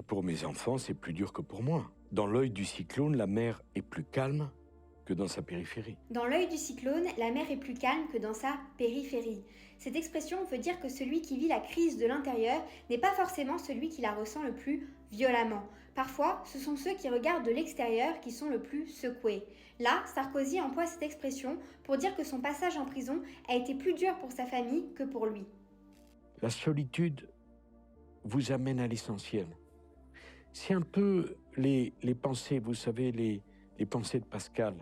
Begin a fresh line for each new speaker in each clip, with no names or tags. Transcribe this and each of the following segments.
pour mes enfants, c'est plus dur que pour moi. Dans l'œil du cyclone, la mer est plus calme que dans sa périphérie.
Dans l'œil du cyclone, la mer est plus calme que dans sa périphérie. Cette expression veut dire que celui qui vit la crise de l'intérieur n'est pas forcément celui qui la ressent le plus violemment. Parfois, ce sont ceux qui regardent de l'extérieur qui sont le plus secoués. Là, Sarkozy emploie cette expression pour dire que son passage en prison a été plus dur pour sa famille que pour lui.
La solitude vous amène à l'essentiel. C'est un peu les pensées, vous savez, les pensées de Pascal.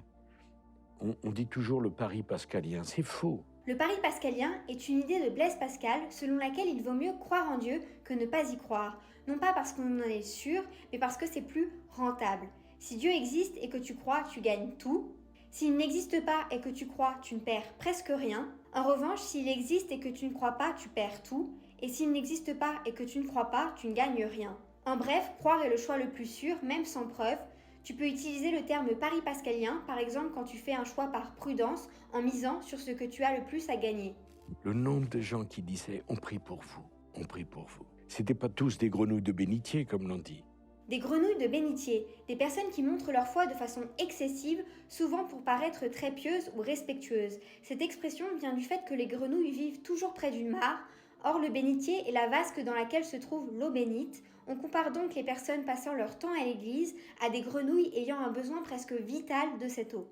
On dit toujours le pari pascalien, c'est faux.
Le pari pascalien est une idée de Blaise Pascal selon laquelle il vaut mieux croire en Dieu que ne pas y croire. Non pas parce qu'on en est sûr, mais parce que c'est plus rentable. Si Dieu existe et que tu crois, tu gagnes tout. S'il n'existe pas et que tu crois, tu ne perds presque rien. En revanche, s'il existe et que tu ne crois pas, tu perds tout. Et s'il n'existe pas et que tu ne crois pas, tu ne gagnes rien. En bref, croire est le choix le plus sûr, même sans preuve. Tu peux utiliser le terme pari pascalien, par exemple quand tu fais un choix par prudence en misant sur ce que tu as le plus à gagner.
Le nombre de gens qui disaient « on prie pour vous, on prie pour vous ». C'était pas tous des grenouilles de bénitier, comme l'on dit.
Des grenouilles de bénitier, des personnes qui montrent leur foi de façon excessive, souvent pour paraître très pieuses ou respectueuses. Cette expression vient du fait que les grenouilles vivent toujours près d'une mare. Or, le bénitier est la vasque dans laquelle se trouve l'eau bénite. On compare donc les personnes passant leur temps à l'église à des grenouilles ayant un besoin presque vital de cette eau.